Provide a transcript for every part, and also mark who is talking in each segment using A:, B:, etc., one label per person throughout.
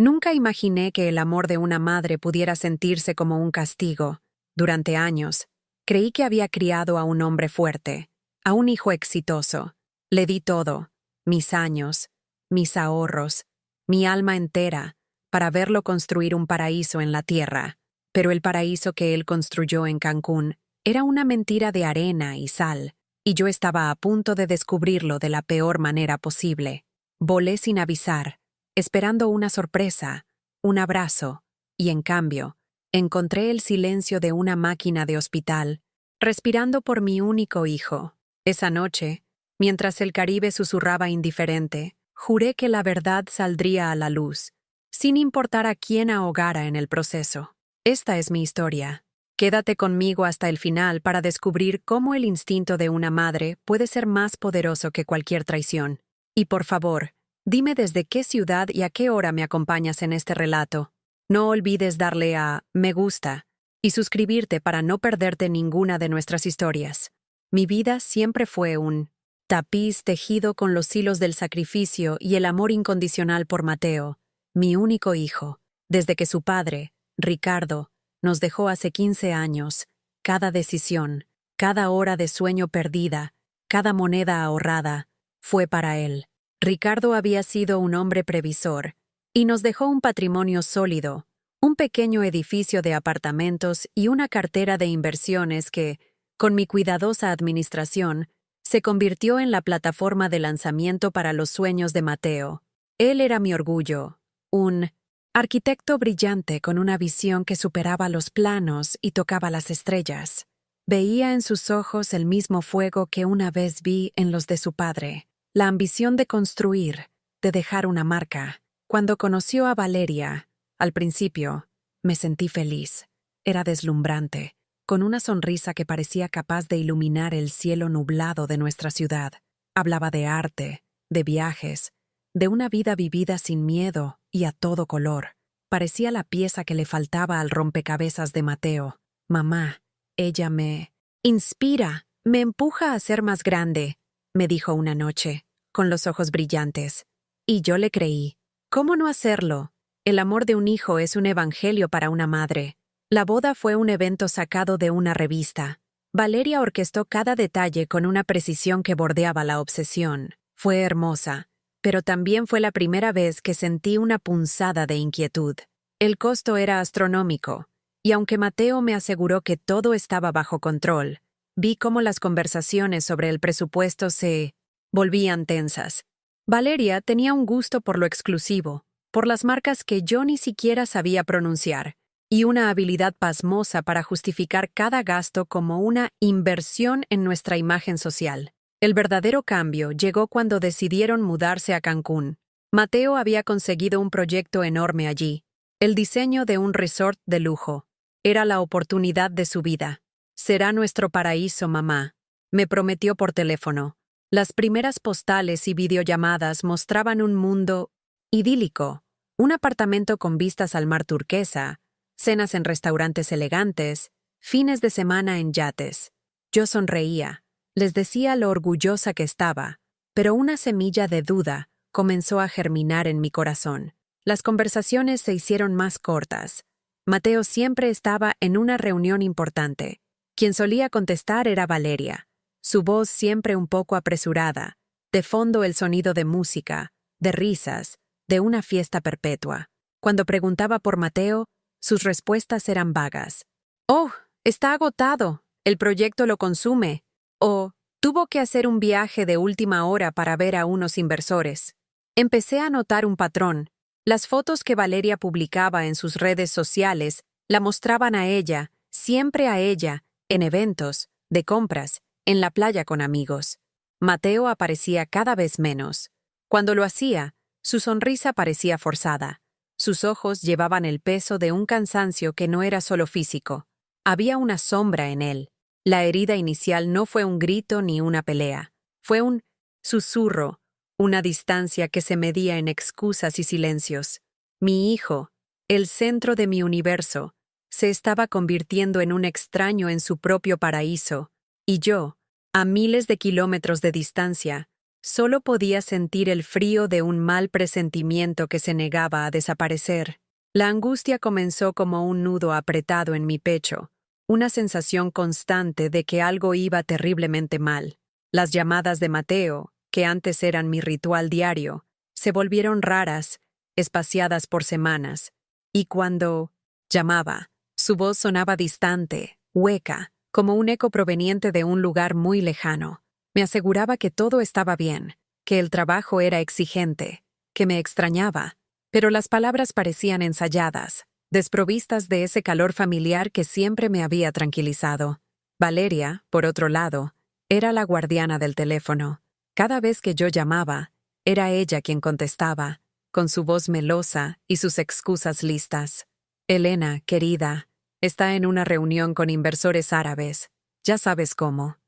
A: Nunca imaginé que el amor de una madre pudiera sentirse como un castigo. Durante años, creí que había criado a un hombre fuerte, a un hijo exitoso. Le di todo, mis años, mis ahorros, mi alma entera, para verlo construir un paraíso en la tierra. Pero el paraíso que él construyó en Cancún era una mentira de arena y sal, y yo estaba a punto de descubrirlo de la peor manera posible. Volé sin avisar, esperando una sorpresa, un abrazo, y en cambio, encontré el silencio de una máquina de hospital, respirando por mi único hijo. Esa noche, mientras el Caribe susurraba indiferente, juré que la verdad saldría a la luz, sin importar a quién ahogara en el proceso. Esta es mi historia. Quédate conmigo hasta el final para descubrir cómo el instinto de una madre puede ser más poderoso que cualquier traición. Y por favor, dime desde qué ciudad y a qué hora me acompañas en este relato. No olvides darle a me gusta y suscribirte para no perderte ninguna de nuestras historias. Mi vida siempre fue un tapiz tejido con los hilos del sacrificio y el amor incondicional por Mateo, mi único hijo. Desde que su padre, Ricardo, nos dejó hace 15 años, cada decisión, cada hora de sueño perdida, cada moneda ahorrada, fue para él. Ricardo había sido un hombre previsor y nos dejó un patrimonio sólido, un pequeño edificio de apartamentos y una cartera de inversiones que, con mi cuidadosa administración, se convirtió en la plataforma de lanzamiento para los sueños de Mateo. Él era mi orgullo, un arquitecto brillante con una visión que superaba los planos y tocaba las estrellas. Veía en sus ojos el mismo fuego que una vez vi en los de su padre. La ambición de construir, de dejar una marca. Cuando conoció a Valeria, al principio, me sentí feliz. Era deslumbrante, con una sonrisa que parecía capaz de iluminar el cielo nublado de nuestra ciudad. Hablaba de arte, de viajes, de una vida vivida sin miedo y a todo color. Parecía la pieza que le faltaba al rompecabezas de Mateo. Mamá, ella me inspira, me empuja a ser más grande, me dijo una noche, con los ojos brillantes. Y yo le creí. ¿Cómo no hacerlo? El amor de un hijo es un evangelio para una madre. La boda fue un evento sacado de una revista. Valeria orquestó cada detalle con una precisión que bordeaba la obsesión. Fue hermosa, pero también fue la primera vez que sentí una punzada de inquietud. El costo era astronómico, y aunque Mateo me aseguró que todo estaba bajo control, vi cómo las conversaciones sobre el presupuesto se volvían tensas. Valeria tenía un gusto por lo exclusivo, por las marcas que yo ni siquiera sabía pronunciar, y una habilidad pasmosa para justificar cada gasto como una inversión en nuestra imagen social. El verdadero cambio llegó cuando decidieron mudarse a Cancún. Mateo había conseguido un proyecto enorme allí, el diseño de un resort de lujo. Era la oportunidad de su vida. «Será nuestro paraíso, mamá», me prometió por teléfono. Las primeras postales y videollamadas mostraban un mundo idílico, un apartamento con vistas al mar turquesa, cenas en restaurantes elegantes, fines de semana en yates. Yo sonreía, les decía lo orgullosa que estaba, pero una semilla de duda comenzó a germinar en mi corazón. Las conversaciones se hicieron más cortas. Mateo siempre estaba en una reunión importante. Quien solía contestar era Valeria, su voz siempre un poco apresurada, de fondo el sonido de música, de risas, de una fiesta perpetua. Cuando preguntaba por Mateo, sus respuestas eran vagas. «Oh, está agotado, el proyecto lo consume», o «tuvo que hacer un viaje de última hora para ver a unos inversores». Empecé a notar un patrón. Las fotos que Valeria publicaba en sus redes sociales la mostraban a ella, siempre a ella, en eventos, de compras, en la playa con amigos. Mateo aparecía cada vez menos. Cuando lo hacía, su sonrisa parecía forzada. Sus ojos llevaban el peso de un cansancio que no era solo físico. Había una sombra en él. La herida inicial no fue un grito ni una pelea. Fue un susurro, una distancia que se medía en excusas y silencios. Mi hijo, el centro de mi universo, se estaba convirtiendo en un extraño en su propio paraíso, y yo, a miles de kilómetros de distancia, Solo podía sentir el frío de un mal presentimiento que se negaba a desaparecer. La angustia comenzó como un nudo apretado en mi pecho, una sensación constante de que algo iba terriblemente mal. Las llamadas de Mateo, que antes eran mi ritual diario, se volvieron raras, espaciadas por semanas, y cuando llamaba, su voz sonaba distante, hueca, como un eco proveniente de un lugar muy lejano. Me aseguraba que todo estaba bien, que el trabajo era exigente, que me extrañaba, pero las palabras parecían ensayadas, desprovistas de ese calor familiar que siempre me había tranquilizado. Valeria, por otro lado, era la guardiana del teléfono. Cada vez que yo llamaba, era ella quien contestaba, con su voz melosa y sus excusas listas. Elena, querida, está en una reunión con inversores árabes. Ya sabes cómo.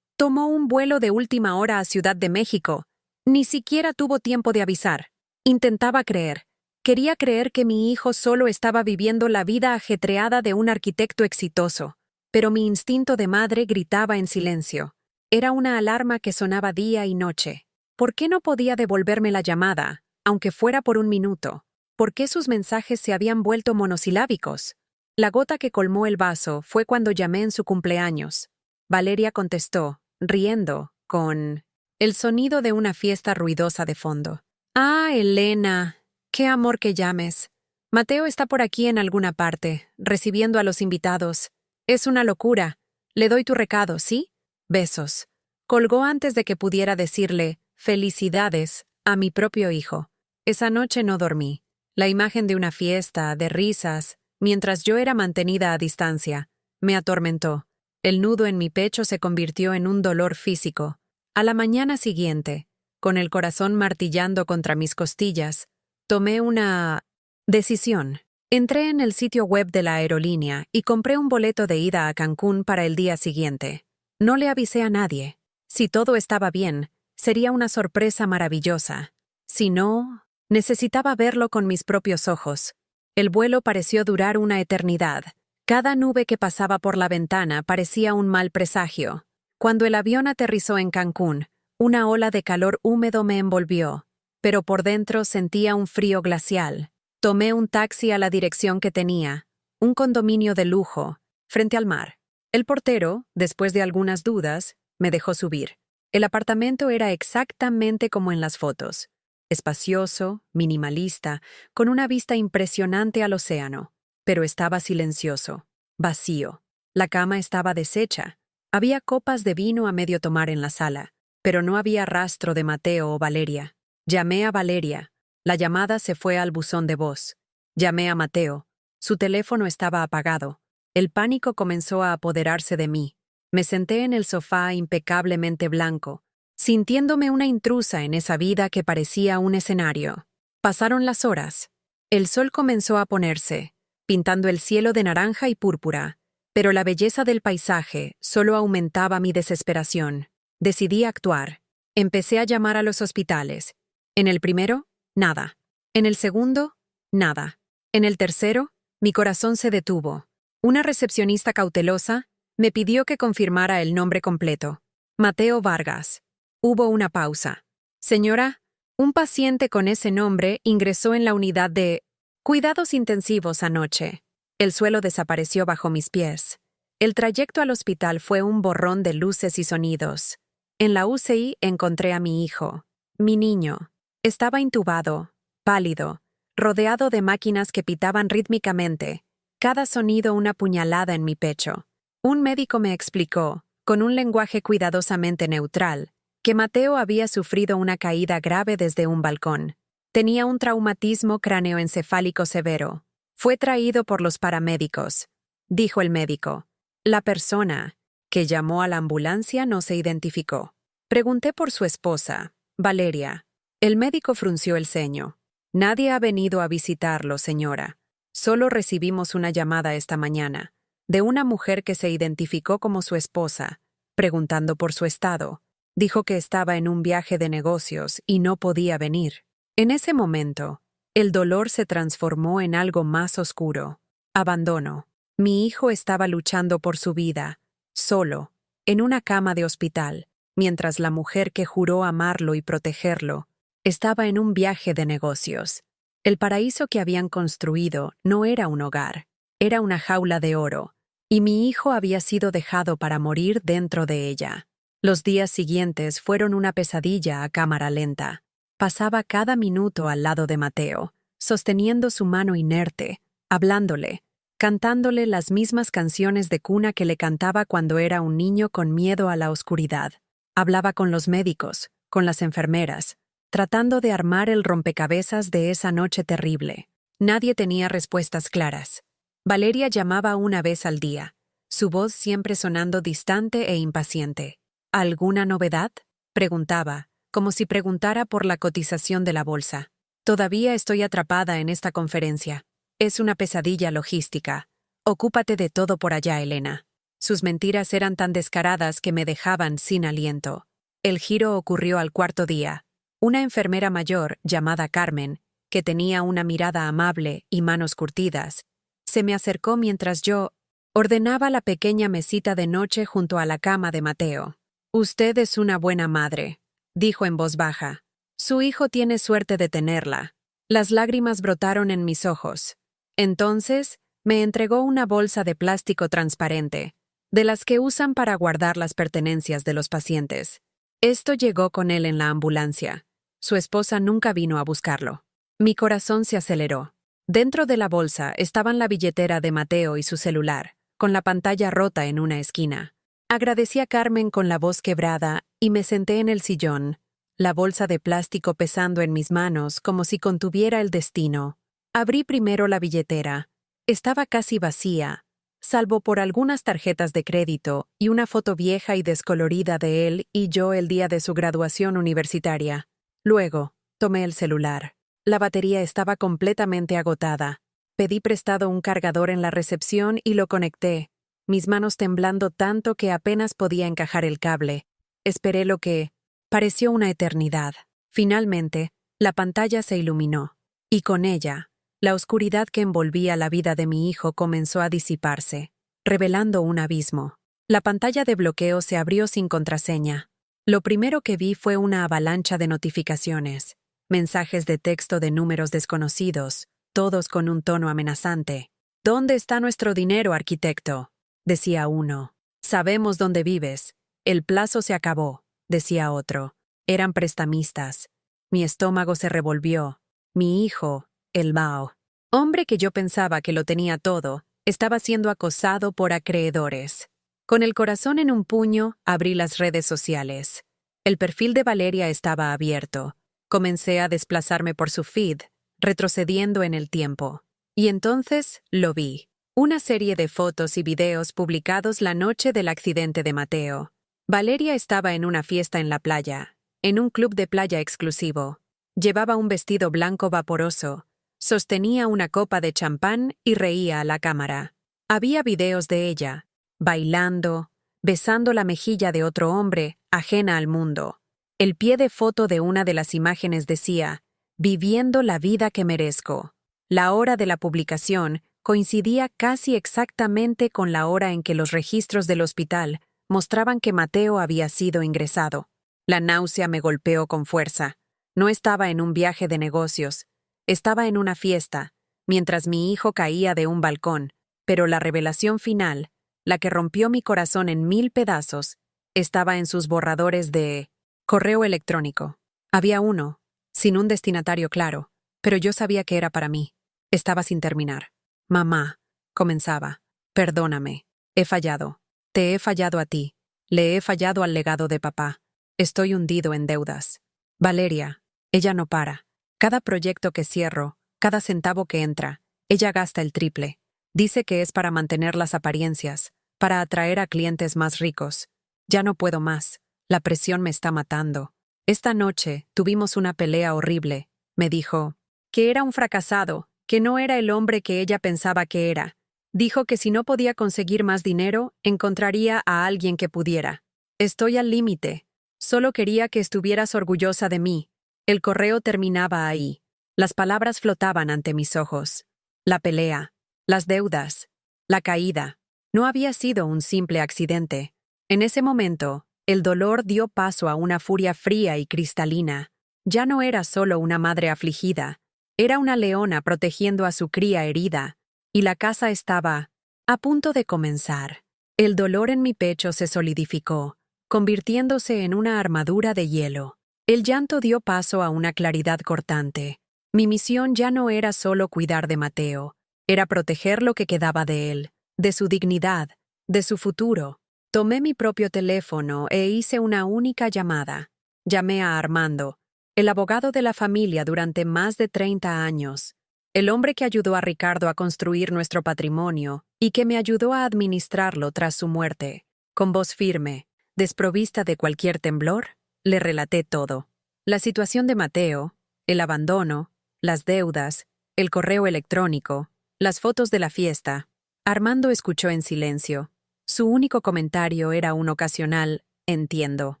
A: Tomó un vuelo de última hora a Ciudad de México. Ni siquiera tuvo tiempo de avisar. Intentaba creer. Quería creer que mi hijo solo estaba viviendo la vida ajetreada de un arquitecto exitoso. Pero mi instinto de madre gritaba en silencio. Era una alarma que sonaba día y noche. ¿Por qué no podía devolverme la llamada, aunque fuera por un minuto? ¿Por qué sus mensajes se habían vuelto monosilábicos? La gota que colmó el vaso fue cuando llamé en su cumpleaños. Valeria contestó, riendo, con el sonido de una fiesta ruidosa de fondo. «Ah, Elena, qué amor que llames. Mateo está por aquí en alguna parte, recibiendo a los invitados. Es una locura. Le doy tu recado, ¿sí? Besos». Colgó antes de que pudiera decirle «felicidades» a mi propio hijo. Esa noche no dormí. La imagen de una fiesta, de risas, mientras yo era mantenida a distancia, me atormentó. El nudo en mi pecho se convirtió en un dolor físico. A la mañana siguiente, con el corazón martillando contra mis costillas, tomé una decisión. Entré en el sitio web de la aerolínea y compré un boleto de ida a Cancún para el día siguiente. No le avisé a nadie. Si todo estaba bien, sería una sorpresa maravillosa. Si no, necesitaba verlo con mis propios ojos. El vuelo pareció durar una eternidad. Cada nube que pasaba por la ventana parecía un mal presagio. Cuando el avión aterrizó en Cancún, una ola de calor húmedo me envolvió, pero por dentro sentía un frío glacial. Tomé un taxi a la dirección que tenía, un condominio de lujo, frente al mar. El portero, después de algunas dudas, me dejó subir. El apartamento era exactamente como en las fotos. Espacioso, minimalista, con una vista impresionante al océano. Pero estaba silencioso, vacío. La cama estaba deshecha. Había copas de vino a medio tomar en la sala, pero no había rastro de Mateo o Valeria. Llamé a Valeria. La llamada se fue al buzón de voz. Llamé a Mateo. Su teléfono estaba apagado. El pánico comenzó a apoderarse de mí. Me senté en el sofá impecablemente blanco, sintiéndome una intrusa en esa vida que parecía un escenario. Pasaron las horas. El sol comenzó a ponerse, pintando el cielo de naranja y púrpura, pero la belleza del paisaje solo aumentaba mi desesperación. Decidí actuar. Empecé a llamar a los hospitales. En el primero, nada. En el segundo, nada. En el tercero, mi corazón se detuvo. Una recepcionista cautelosa me pidió que confirmara el nombre completo. Mateo Vargas. Hubo una pausa. Señora, un paciente con ese nombre ingresó en la unidad de cuidados intensivos anoche. El suelo desapareció bajo mis pies. El trayecto al hospital fue un borrón de luces y sonidos. En la UCI encontré a mi hijo, mi niño. Estaba intubado, pálido, rodeado de máquinas que pitaban rítmicamente, cada sonido una puñalada en mi pecho. Un médico me explicó, con un lenguaje cuidadosamente neutral, que Mateo había sufrido una caída grave desde un balcón. Tenía un traumatismo cráneoencefálico severo. Fue traído por los paramédicos, dijo el médico. La persona que llamó a la ambulancia no se identificó. Pregunté por su esposa, Valeria. El médico frunció el ceño. Nadie ha venido a visitarlo, señora. Solo recibimos una llamada esta mañana, de una mujer que se identificó como su esposa, preguntando por su estado. Dijo que estaba en un viaje de negocios y no podía venir. En ese momento, el dolor se transformó en algo más oscuro. Abandono. Mi hijo estaba luchando por su vida, solo, en una cama de hospital. mientras la mujer que juró amarlo y protegerlo estaba en un viaje de negocios. El paraíso que habían construido no era un hogar, era una jaula de oro, y mi hijo había sido dejado para morir dentro de ella. Los días siguientes fueron una pesadilla a cámara lenta. Pasaba cada minuto al lado de Mateo, sosteniendo su mano inerte, hablándole, cantándole las mismas canciones de cuna que le cantaba cuando era un niño con miedo a la oscuridad. Hablaba con los médicos, con las enfermeras, tratando de armar el rompecabezas de esa noche terrible. Nadie tenía respuestas claras. Valeria llamaba una vez al día, su voz siempre sonando distante e impaciente. ¿Alguna novedad?, preguntaba, como si preguntara por la cotización de la bolsa. Todavía estoy atrapada en esta conferencia. Es una pesadilla logística. Ocúpate de todo por allá, Elena. Sus mentiras eran tan descaradas que me dejaban sin aliento. El giro ocurrió al cuarto día. Una enfermera mayor, llamada Carmen, que tenía una mirada amable y manos curtidas, se me acercó mientras yo ordenaba la pequeña mesita de noche junto a la cama de Mateo. «Usted es una buena madre», dijo en voz baja. «Su hijo tiene suerte de tenerla». Las lágrimas brotaron en mis ojos. Entonces, me entregó una bolsa de plástico transparente, de las que usan para guardar las pertenencias de los pacientes. Esto llegó con él en la ambulancia. Su esposa nunca vino a buscarlo. Mi corazón se aceleró. Dentro de la bolsa estaban la billetera de Mateo y su celular, con la pantalla rota en una esquina. Agradecí a Carmen con la voz quebrada y me senté en el sillón, la bolsa de plástico pesando en mis manos como si contuviera el destino. Abrí primero la billetera. Estaba casi vacía, salvo por algunas tarjetas de crédito y una foto vieja y descolorida de él y yo el día de su graduación universitaria. Luego, tomé el celular. La batería estaba completamente agotada. Pedí prestado un cargador en la recepción y lo conecté, mis manos temblando tanto que apenas podía encajar el cable. Esperé lo que pareció una eternidad. Finalmente, la pantalla se iluminó, y con ella, la oscuridad que envolvía la vida de mi hijo comenzó a disiparse, revelando un abismo. La pantalla de bloqueo se abrió sin contraseña. Lo primero que vi fue una avalancha de notificaciones, mensajes de texto de números desconocidos, todos con un tono amenazante. «¿Dónde está nuestro dinero, arquitecto?», decía uno. «Sabemos dónde vives. El plazo se acabó», decía otro. Eran prestamistas. Mi estómago se revolvió. Mi hijo, el Mao, hombre que yo pensaba que lo tenía todo, estaba siendo acosado por acreedores. Con el corazón en un puño, abrí las redes sociales. El perfil de Valeria estaba abierto. Comencé a desplazarme por su feed, retrocediendo en el tiempo. Y entonces lo vi. Una serie de fotos y videos publicados la noche del accidente de Mateo. Valeria estaba en una fiesta en la playa, en un club de playa exclusivo. Llevaba un vestido blanco vaporoso, sostenía una copa de champán y reía a la cámara. Había videos de ella, bailando, besando la mejilla de otro hombre, ajena al mundo. El pie de foto de una de las imágenes decía, «Viviendo la vida que merezco». La hora de la publicación coincidía casi exactamente con la hora en que los registros del hospital mostraban que Mateo había sido ingresado. La náusea me golpeó con fuerza. No estaba en un viaje de negocios. Estaba en una fiesta, mientras mi hijo caía de un balcón, pero la revelación final, la que rompió mi corazón en 1000 pedazos, estaba en sus borradores de correo electrónico. Había uno, sin un destinatario claro, pero yo sabía que era para mí. Estaba sin terminar. «Mamá», comenzaba, «perdóname. He fallado. Te he fallado a ti. Le he fallado al legado de papá. Estoy hundido en deudas. Valeria, ella no para. Cada proyecto que cierro, cada centavo que entra, ella gasta el triple. Dice que es para mantener las apariencias, para atraer a clientes más ricos. Ya no puedo más. La presión me está matando. Esta noche tuvimos una pelea horrible. Me dijo que era un fracasado, que no era el hombre que ella pensaba que era. Dijo que si no podía conseguir más dinero, encontraría a alguien que pudiera. Estoy al límite. Solo quería que estuvieras orgullosa de mí. El correo terminaba ahí. Las palabras flotaban ante mis ojos. La pelea, las deudas, la caída. No había sido un simple accidente. En ese momento, El dolor dio paso a una furia fría y cristalina. Ya no era solo una madre afligida, era una leona protegiendo a su cría herida, y la caza estaba a punto de comenzar. El dolor en mi pecho se solidificó, convirtiéndose en una armadura de hielo. El llanto dio paso a una claridad cortante. Mi misión ya no era solo cuidar de Mateo, era proteger lo que quedaba de él, de su dignidad, de su futuro. Tomé mi propio teléfono e hice una única llamada. Llamé a Armando, el abogado de la familia durante más de 30 años, el hombre que ayudó a Ricardo a construir nuestro patrimonio y que me ayudó a administrarlo tras su muerte. Con voz firme, desprovista de cualquier temblor, le relaté todo. La situación de Mateo, el abandono, las deudas, el correo electrónico, las fotos de la fiesta. Armando escuchó en silencio. Su único comentario era un ocasional «entiendo».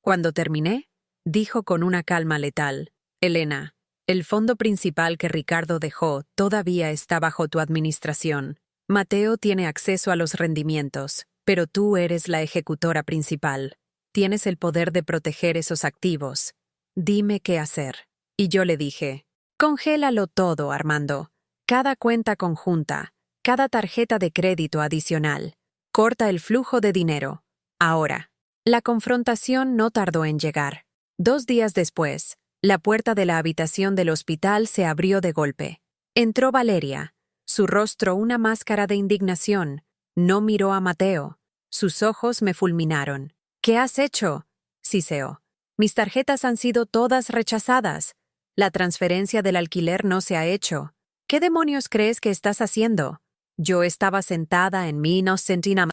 A: Cuando terminé, dijo con una calma letal: «Elena, el fondo principal que Ricardo dejó todavía está bajo tu administración. Mateo tiene acceso a los rendimientos, pero tú eres la ejecutora principal. Tienes el poder de proteger esos activos. Dime qué hacer». Y yo le dije: «Congélalo todo, Armando. Cada cuenta conjunta, cada tarjeta de crédito adicional. Corta el flujo de dinero. Ahora». La confrontación no tardó en llegar. 2 días después, la puerta de la habitación del hospital se abrió de golpe. Entró Valeria, su rostro una máscara de indignación. No miró a Mateo. Sus ojos me fulminaron. «¿Qué has hecho?», siseó. «Mis tarjetas han sido todas rechazadas. La transferencia del alquiler no se ha hecho. ¿Qué demonios crees que estás haciendo?». Yo estaba sentada en mi inocentina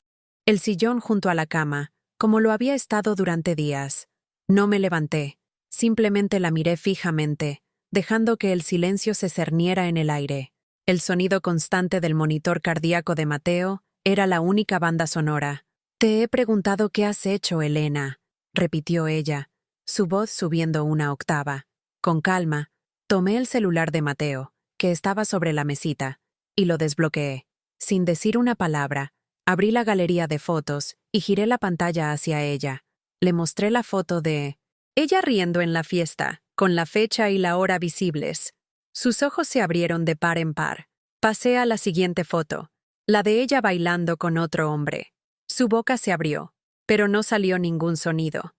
A: el sillón junto a la cama, como lo había estado durante días. No me levanté, simplemente la miré fijamente, dejando que el silencio se cerniera en el aire. El sonido constante del monitor cardíaco de Mateo era la única banda sonora. «Te he preguntado qué has hecho, Elena», repitió ella, su voz subiendo una octava. Con calma, tomé el celular de Mateo, que estaba sobre la mesita, y lo desbloqueé. Sin decir una palabra, abrí la galería de fotos y giré la pantalla hacia ella. Le mostré la foto de ella riendo en la fiesta, con la fecha y la hora visibles. Sus ojos se abrieron de par en par. Pasé a la siguiente foto, la de ella bailando con otro hombre. Su boca se abrió, pero no salió ningún sonido.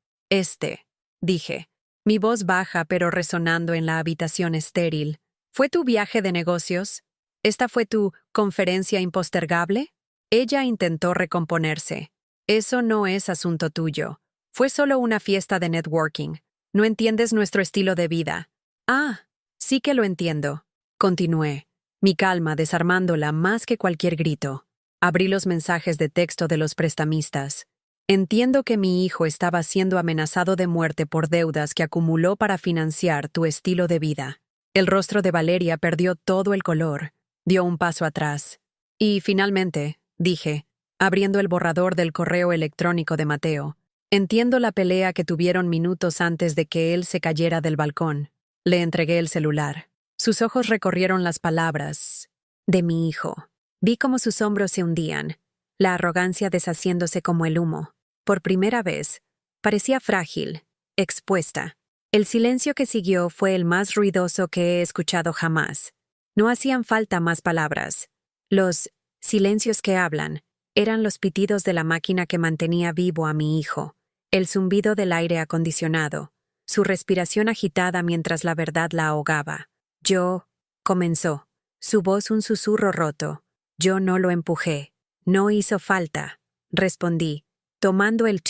A: Dije, mi voz baja pero resonando en la habitación estéril. «¿Fue tu viaje de negocios? ¿Esta fue tu conferencia impostergable?». Ella intentó recomponerse. «Eso no es asunto tuyo. Fue solo una fiesta de networking. No entiendes nuestro estilo de vida». «Ah, sí que lo entiendo», continué, mi calma desarmándola más que cualquier grito. Abrí los mensajes de texto de los prestamistas. «Entiendo que mi hijo estaba siendo amenazado de muerte por deudas que acumuló para financiar tu estilo de vida». El rostro de Valeria perdió todo el color. Dio un paso atrás. «Y finalmente», dije, abriendo el borrador del correo electrónico de Mateo, «entiendo la pelea que tuvieron minutos antes de que él se cayera del balcón». Le entregué el celular. Sus ojos recorrieron las palabras de mi hijo. Vi cómo sus hombros se hundían, la arrogancia deshaciéndose como el humo. Por primera vez, parecía frágil, expuesta. El silencio que siguió fue el más ruidoso que he escuchado jamás. No hacían falta más palabras. Los silencios que hablan eran los pitidos de la máquina que mantenía vivo a mi hijo, el zumbido del aire acondicionado, su respiración agitada mientras la verdad la ahogaba. «Yo», comenzó, su voz un susurro roto. «Yo no lo empujé. No hizo falta», respondí, tomando el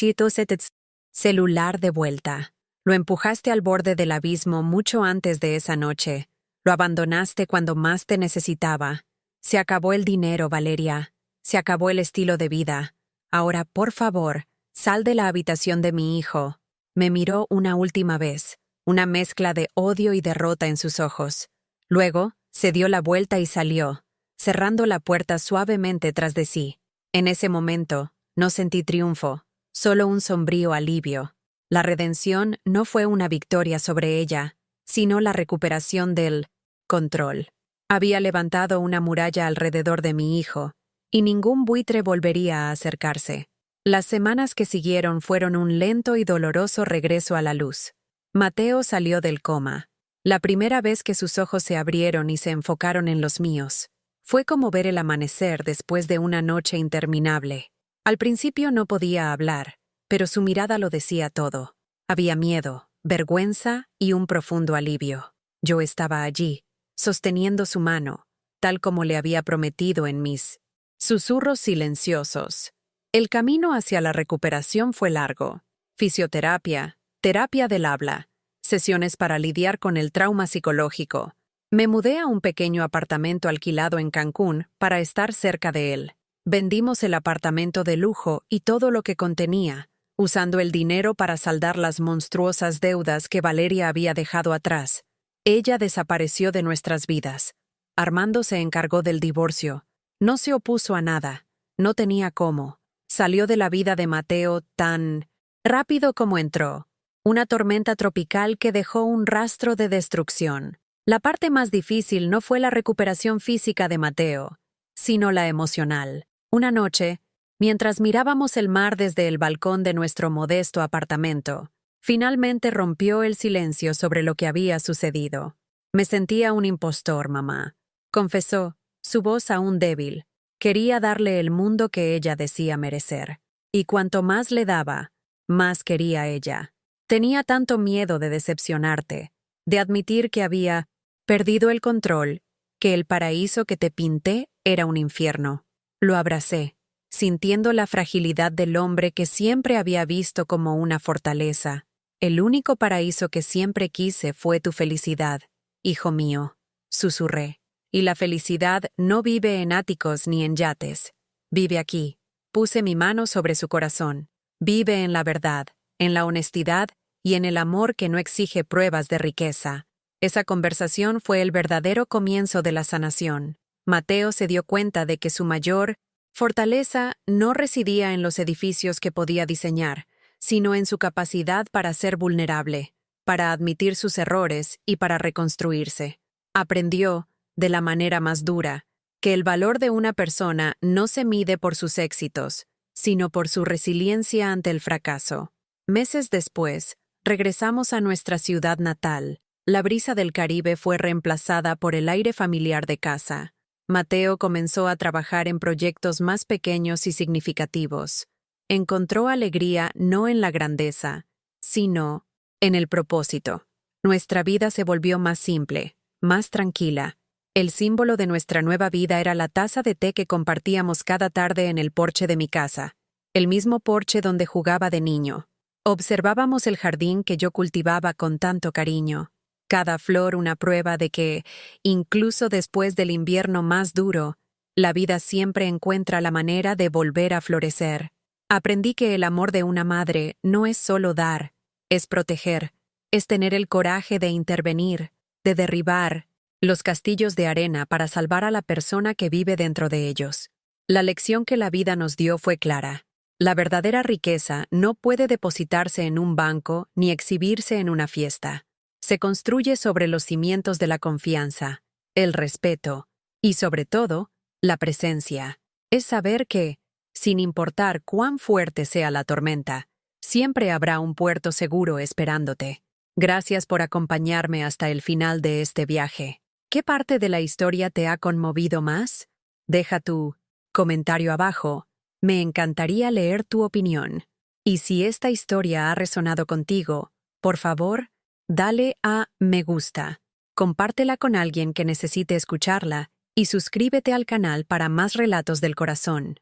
A: celular de vuelta. «Lo empujaste al borde del abismo mucho antes de esa noche. Lo abandonaste cuando más te necesitaba. Se acabó el dinero, Valeria. Se acabó el estilo de vida. Ahora, por favor, sal de la habitación de mi hijo». Me miró una última vez, una mezcla de odio y derrota en sus ojos. Luego, se dio la vuelta y salió, cerrando la puerta suavemente tras de sí. En ese momento, no sentí triunfo, solo un sombrío alivio. La redención no fue una victoria sobre ella, sino la recuperación del control. Había levantado una muralla alrededor de mi hijo, y ningún buitre volvería a acercarse. Las semanas que siguieron fueron un lento y doloroso regreso a la luz. Mateo salió del coma. La primera vez que sus ojos se abrieron y se enfocaron en los míos, fue como ver el amanecer después de una noche interminable. Al principio no podía hablar, pero su mirada lo decía todo. Había miedo, vergüenza y un profundo alivio. Yo estaba allí, sosteniendo su mano, tal como le había prometido en mis susurros silenciosos. El camino hacia la recuperación fue largo. Fisioterapia, terapia del habla, sesiones para lidiar con el trauma psicológico. Me mudé a un pequeño apartamento alquilado en Cancún para estar cerca de él. Vendimos el apartamento de lujo y todo lo que contenía, usando el dinero para saldar las monstruosas deudas que Valeria había dejado atrás. Ella desapareció de nuestras vidas. Armando se encargó del divorcio. No se opuso a nada. No tenía cómo. Salió de la vida de Mateo tan rápido como entró. Una tormenta tropical que dejó un rastro de destrucción. La parte más difícil no fue la recuperación física de Mateo, sino la emocional. Una noche, mientras mirábamos el mar desde el balcón de nuestro modesto apartamento, finalmente rompió el silencio sobre lo que había sucedido. Me sentía un impostor, mamá, confesó, su voz aún débil. Quería darle el mundo que ella decía merecer. Y cuanto más le daba, más quería ella. Tenía tanto miedo de decepcionarte, de admitir que había perdido el control, que el paraíso que te pinté era un infierno. Lo abracé, sintiendo la fragilidad del hombre que siempre había visto como una fortaleza. El único paraíso que siempre quise fue tu felicidad, hijo mío, susurré. Y la felicidad no vive en áticos ni en yates. Vive aquí. Puse mi mano sobre su corazón. Vive en la verdad, en la honestidad y en el amor que no exige pruebas de riqueza. Esa conversación fue el verdadero comienzo de la sanación. Mateo se dio cuenta de que su mayor fortaleza no residía en los edificios que podía diseñar, sino en su capacidad para ser vulnerable, para admitir sus errores y para reconstruirse. Aprendió, de la manera más dura, que el valor de una persona no se mide por sus éxitos, sino por su resiliencia ante el fracaso. Meses después, regresamos a nuestra ciudad natal. La brisa del Caribe fue reemplazada por el aire familiar de casa. Mateo comenzó a trabajar en proyectos más pequeños y significativos. Encontró alegría no en la grandeza, sino en el propósito. Nuestra vida se volvió más simple, más tranquila. El símbolo de nuestra nueva vida era la taza de té que compartíamos cada tarde en el porche de mi casa, el mismo porche donde jugaba de niño. Observábamos el jardín que yo cultivaba con tanto cariño. Cada flor una prueba de que, incluso después del invierno más duro, la vida siempre encuentra la manera de volver a florecer. Aprendí que el amor de una madre no es solo dar, es proteger, es tener el coraje de intervenir, de derribar los castillos de arena para salvar a la persona que vive dentro de ellos. La lección que la vida nos dio fue clara. La verdadera riqueza no puede depositarse en un banco ni exhibirse en una fiesta. Se construye sobre los cimientos de la confianza, el respeto y, sobre todo, la presencia. Es saber que, sin importar cuán fuerte sea la tormenta, siempre habrá un puerto seguro esperándote. Gracias por acompañarme hasta el final de este viaje. ¿Qué parte de la historia te ha conmovido más? Deja tu comentario abajo. Me encantaría leer tu opinión. Y si esta historia ha resonado contigo, por favor, dale a me gusta, compártela con alguien que necesite escucharla y suscríbete al canal para más relatos del corazón.